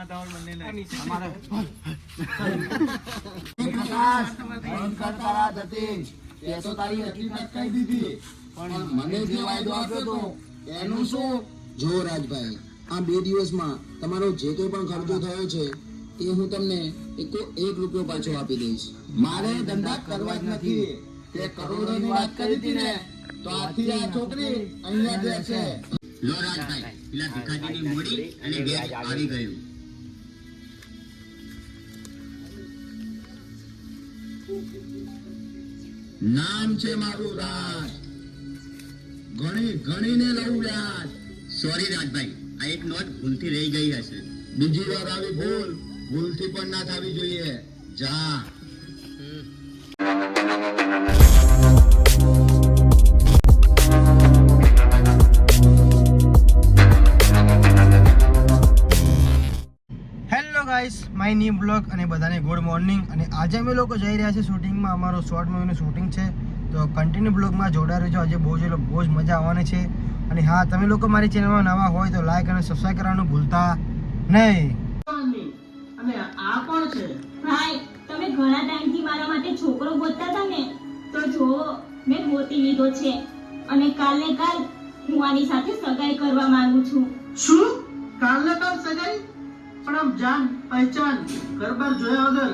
એનું શું? જો રાજભાઈ, આ 2 દિવસમાં તમારો જે કોઈ પણ ખર્ચો થયો છે એ હું તમને 1 રૂપિયો પાછો આપી દઈશ. મારે ધંધા કરવા જ નથી. તે કરોડોની વાત કરી હતી ને, તો આથી આ છોકરી અહીંયા જ છે. લો રાજભાઈ, પેલા ભિખારીની મોડી અને ગેસ આવી ગયું. નામ છે મારું રાજ. ગણીને લઉં વ્યાજ. સોરી રાજભાઈ, આ એક નોટ ભૂલથી રહી ગઈ હશે. બીજી વાર આવી ભૂલથી પણ ના થવી જોઈએ. જા. Hello guys, my new blog અને બધાને ગુડ મોર્નિંગ. અને આજે અમે લોકો જઈ રહ્યા છીએ શૂટિંગમાં. અમારો શોર્ટ મૂવીનું શૂટિંગ છે, તો કન્ટિન્યુ બ્લોગમાં જોડાઈ રહેજો. આજે બહુ જ મજા આવવાની છે. અને હા, તમે લોકો મારી ચેનલમાં નવા હોય તો લાઈક અને સબસ્ક્રાઇબ કરવાનું ભૂલતા નહીં. અને આ કોણ છે? ભાઈ, તમે ઘણા ટાઈમથી મારા માટે છોકરો ગોતતા હતા ને, તો જો મેં ગોતી લીધો છે. અને કાલ હું આની સાથે સગાઈ કરવા માંગુ છું. શું? કાલને કાલ સગાઈ? પણ આમ જાન પહેચાન ઘરબાર જોયા વગર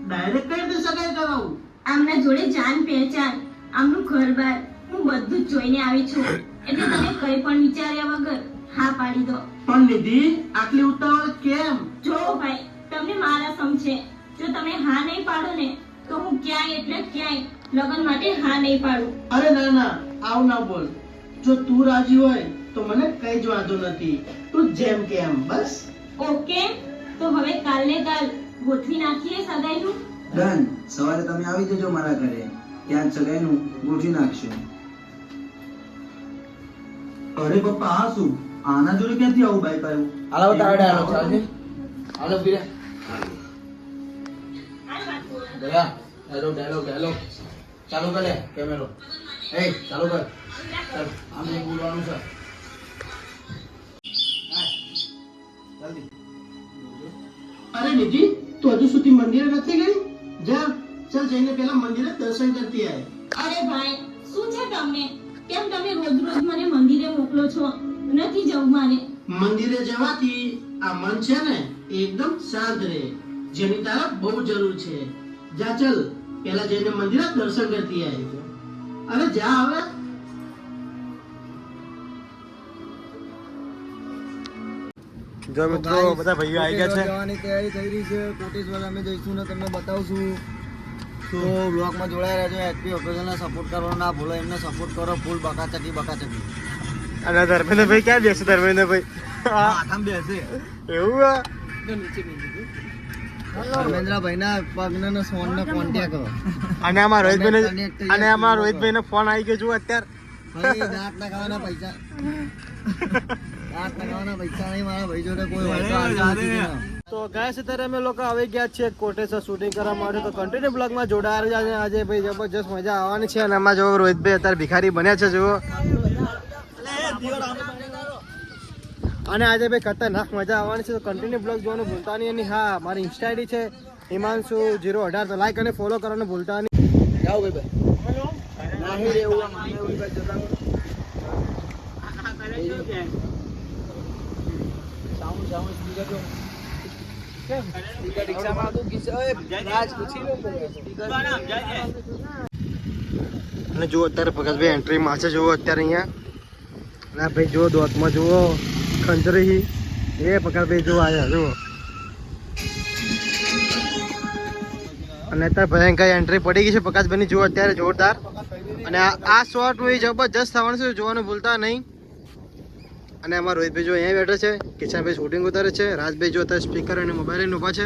ડાયરેક્ટ કઈ રીતે સગાઈ કરાવું? આમના જોડે જાન પહેચાન, આમનું ઘરબાર હું બધું જ જોઈને આવી છું. એટલે તમે કઈ પણ વિચાર્યા વગર હા પાડી દો. પણ નિધિ, આટલી ઉતાવળ કેમ? જો ભાઈ, તમને મારા સમજે. જો તમે હા નહીં પાડો ને, તો હું ક્યાંય એટલે ક્યાંય લગ્ન માટે હા નહીં પાડું. અરે ના ના, આવ ના બોલ. જો તું રાજી હોય તો મને કઈ જ વાંધો નથી. તું જેમ કે એમ, બસ. ઓકે, તો હવે કાલ ગોઠવી નાખીએ સગાઈનું. ડન. સવારે તમે આવી જજો મારા ઘરે, ત્યાં સગાઈનું ગોઠવી નાખશું. અરે પપ્પા, આ શું? આના જોડે ક્યાંથી આવું બાઈક આવ્યું? હાલો તારે હાલો ચાલજે. હાલો પીરે. દયા, ડાયલોગ ચાલુ કર લે કેમેરો. એ ચાલુ કર. ચાલ, આમને બોલવાનું છે. જલ્દી. અરે નિધિ, તું હજુ સુધી મંદિરે નથી ગઈ? જા, ચાલ જઈને પેલા મંદિરે દર્શન કરતી આય. અરે ભાઈ, શું છે તમને? કેમ તમે રોજ મને મંદિરે મોકલો છો? નથી જવું મારે. મંદિરે જવાથી આ મન છે ને એકદમ શાંત રહે, જેની તારા બહુ જરૂર છે. જા ચાલ, પેલા જઈને મંદિરે દર્શન કરતી આય. અરે જા હવે. જો મિત્રો, બધા ભાઈઓ આવી ગયા છે. જવાની તૈયારી થઈ રહી છે. કોટેશ્વર અમે જઈશું ને તમને બતાવશું. તો બ્લોગમાં જોડાયા રહેજો. એચપી ઓફિસરને સપોર્ટ કરવાનો ના ભૂલો. એમને સપોર્ટ કરો ફૂલ. બકાચકી. અને ધર્મેન્દ્રભાઈ ક્યાં બેસે? ધર્મેન્દ્રભાઈ આઠામ બેસે એવું હે? ધર્મેન્દ્રભાઈના પગના સોનનો કોન્ટેક્ટ કરો. અને આમાં રોહિતભાઈ નો ફોન આવી ગયો જુઓ અત્યારે. ભાઈ, દાંત લગાવવાના પૈસા નહીં મારા ભાઈ જોડે કોઈ હોય તો હાલતા નથી ને. તો ગાઈસ, અત્યારે અમે લોકો આવી ગયા છીએ કોટેશ્વર શૂટિંગ કરવા માટે. તો કન્ટિન્યુ બ્લોગમાં જોડાયા છે. આજે ભાઈ જબરજસ્ત મજા આવવાની છે. અને આમાં જો રોહિતભાઈ અત્યારે ભિખારી બન્યા છે જુઓ. અને આજે ભાઈ ખતરનાક મજા આવવાની છે. તો કન્ટિન્યુ બ્લોગ જોવાનું ભૂલતા નહીં. અને હા, મારી ઇન્સ્ટા આઈડી છે હિમાંશુ018. તો લાઈક અને ફોલો કરવાનું ભૂલતા નહીં. જાઓ ભાઈ. નહીં રહેવું આમ એવું જતા. અને જુઓ અત્યારે ભગતભાઈ એન્ટ્રીમાં છે. જુઓ અત્યારે અહીંયા. ના ભાઈ જુઓ, દોતમાં જુઓ ખંજરી. એ ભગતભાઈ જુઓ આવ્યા જુઓ. અને અત્યારે ભયંકર એન્ટ્રી પડી ગઈ છે પ્રકાશભાઈની. જુઓ અત્યારે જોરદાર. અને આ શોર્ટ મૂવી જબરજસ્ત થવાનું છે, જોવાનું ભૂલતા નહીં. અને અમારા રોહિતભાઈ જો અહીંયા બેઠા છે. કિશનભાઈ શૂટિંગ ઉતારે છે. રાજભાઈ જો અત્યારે સ્પીકર અને મોબાઈલ લઈને ઊભા છે.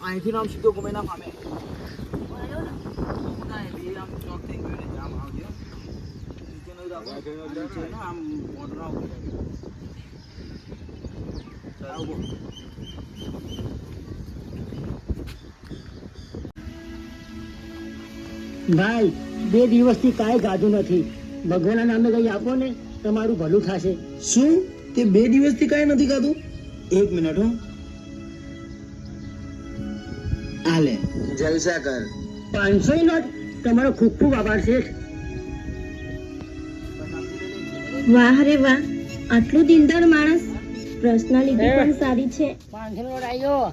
અહીંથી નામ સીધો ગુમેના ફામે. ભાઈ, 2 દિવસથી કાંઈ ગાધું નથી. ભગવાનના નામે કઈ આપો ને તમારું ભલું થશે. શું તે 2 દિવસથી કાંઈ નથી ખાધું? 1 મિનિટ હો. આલે જલસા કર. 500 નોટ. તમારો ખૂબ ખૂબ આભાર શેઠ. વાહ રે વાહ, આટલું દિલદાર માણસ. પર્સનાલિટી પણ સારી છે. 500 નોટ આવ્યો.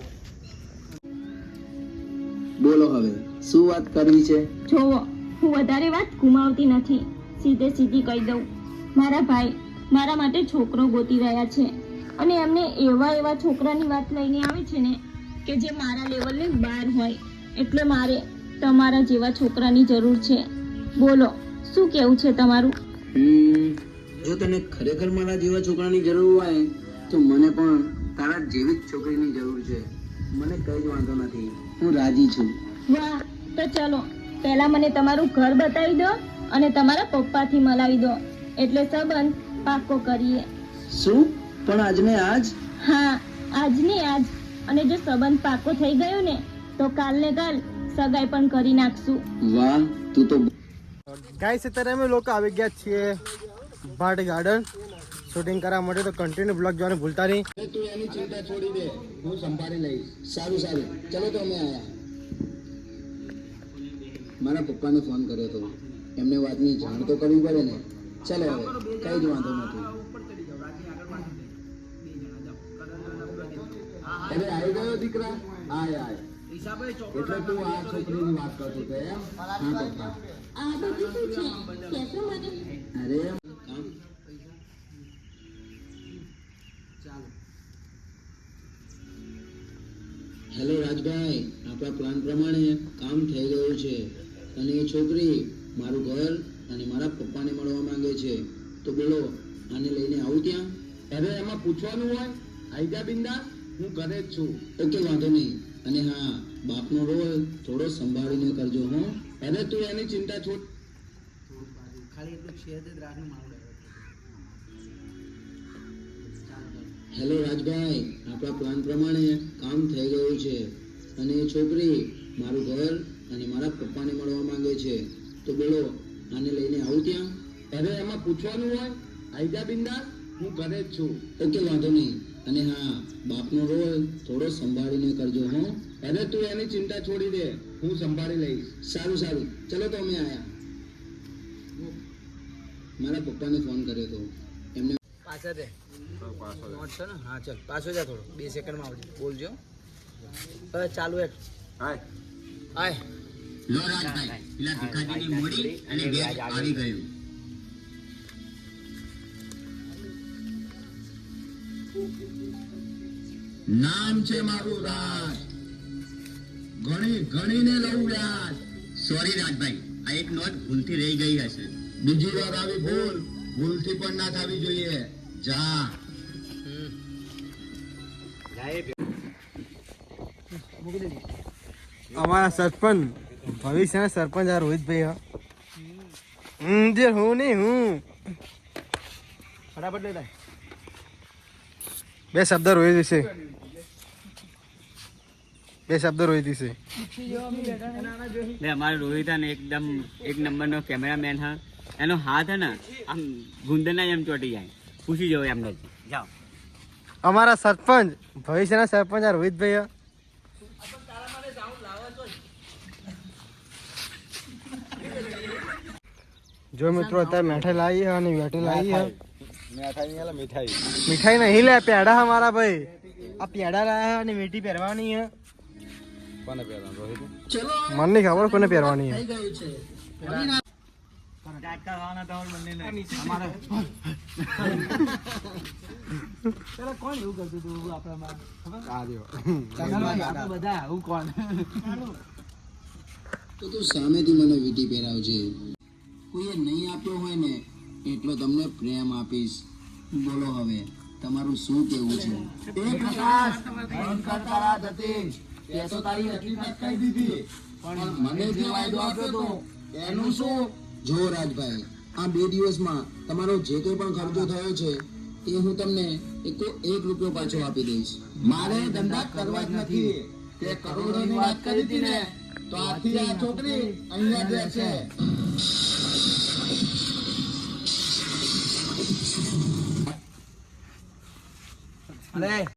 બોલો હવે શું વાત કરવી છે? જોવો, હું વધારે વાત ગુમાવતી નથી. સીધે સીધી કહી દઉં, મારા ભાઈ મારા માટે છોકરો ગોતી રહ્યા છે અને એમને એવા છોકરાની વાત લઈને આવે છે ને કે જે મારા લેવલની બહાર હોય. એટલે મારે તમારા જેવા છોકરાની જરૂર છે. બોલો, શું કેવું છે તમારું? જો તને ખરેખર મારા જેવા છોકરાની જરૂર હોય તો મને પણ તારા જેવી જ છોકરીની જરૂર છે. મને કઈ જ વાંધો નથી, હું રાજી છું. વાહ, તો ચલો પહેલા મને તમારું ઘર બતાવી દો અને તમારા પપ્પાથી મલાવી દો, એટલે સંબંધ પાક્કો કરીએ. શું? પણ આજને આજ? હા, આજની આજ. અને જો સંબંધ પાક્કો થઈ ગયો ને તો કાલને કાલ સગાઈ પણ કરી નાખશું. વાહ, તું તો ગાઈસ અત્યારે અમે લોકો આવી ગયા છીએ ભાટ ગાર્ડન શૂટિંગ કરવા માટે. તો કન્ટિન્યુ બ્લોગ જોવાનું ભૂલતા નહીં. તું એની ચિંતા છોડી દે, હું સંભાળી લઈશ. સારું સારું, ચલો તો અમે આયા. મારા પપ્પાને ફોન કર્યો હતો, એમને વાતની જાણ તો કરવી પડે ને. ચાલો હવે કઈ જ વાંધો નથી. અરે આવી ગયો દીકરા, આય આય. એટલે તું આ છોકરીની વાત કરતો હતો એમ? હા પપ્પા. આ બધું શું છે? કહેશો મને? અરે હેલો રાજભાઈ, આપણા પ્લાન પ્રમાણે કામ થઈ ગયું છે અને એ છોકરી મારું ઘર અને મારા પપ્પાને મળવા માંગે છે. તો બોલો, આને લઈને આવું ત્યાં? અરે એમાં પૂછવાનું હોય? આઈજા બિંદા, હું ઘરે જ છું. ઓકે, વાંધો નહીં. અને હા, બાપનો રોલ થોડો સંભાળીને કરજો હો. અરે તું એની ચિંતા છોડ. હેલો રાજભાઈ, આપણા પ્લાન પ્રમાણે કામ થઈ ગયું છે અને એ છોકરી મારું ઘર અને મારા પપ્પાને મળવા માંગે છે. તો બોલો, આને લઈને આવું ત્યાં? અરે એમાં પૂછવાનું હોય? આઈજા બિંદા, હું ઘરે જ છું. ઓકે, વાંધો નહીં. અને હા, બાપનો રોલ થોડો સંભાળીને કરજો હો. અરે તું એની ચિંતા છોડી દે, હું સંભાળી લઈશ. સારું સારું, ચલો તો અમે આયા. મારા પપ્પાને ફોન કર્યો હતો, એમને પાછા દે નોટ છે ને? હા ચાલ, પાછો જા થોડો, 2 સેકન્ડમાં આવજો. બોલજો. હવે ચાલુ એક આય. લો રાજભાઈ, પેલા ભીખાજીની મોડી અને ગેસ આવી ગયું. નામ છે મારું રાજ, ગણીને લઉં વ્યાજ. સોરી રાજભાઈ, આ એક નોટ ભૂલથી રહી ગઈ હશે. બીજી વાર આવી ભૂલથી પણ ના થવી જોઈએ. જા. અમારા સરપંચ, ભવિષ્યના સરપંચ આ રોહિતભાઈ. જે હું નહીં હું ફટાફટ લઈ 2 શબ્દ રોહિત વિશે. 2 શબ્દ રોહિત વિશે. અમારો રોહિત ને એકદમ એક નંબરનો કેમેરામેન હા. એનો હાથ હે ને આમ ગુંદરના એમ ચોટી જાય. પૂછી જાઓ એમને. જાઓ. અમારા સરપંચ, ભવિષ્યના સરપંચ આ રોહિતભાઈ. જો મિત્રો અત્યારે મીઠાઈ લાવી છે અને વેટી લાવી છે. મીઠાઈ નહીં લે, પેડા હમારા ભાઈ. આ પેડા લાયા છે અને વેટી પહેરવાની છે. મને નહીં ખબર કોને પહેરવાની છે. તો તું સામેથી મને વીટી પહેરાવજે. કોઈએ નહીં આપ્યો હોય ને એટલો તમને પ્રેમ આપીશ. બોલો હવે તમારું શું કેવું છે? મને જે વાયદો આપ્યો તો એનું શું? જો રાજભાઈ, આ 2 દિવસમાં તમારો જે કોઈ પણ ખર્ચો થયો છે એ હું તમને 1 રૂપિયો પાછો આપી દઈશ. મારે ધંધા કરવા જ નથી. તે કરોડોની વાત કરી હતી ને, તો આથી આ છોકરી અહીંયા જ રહેશે. અલે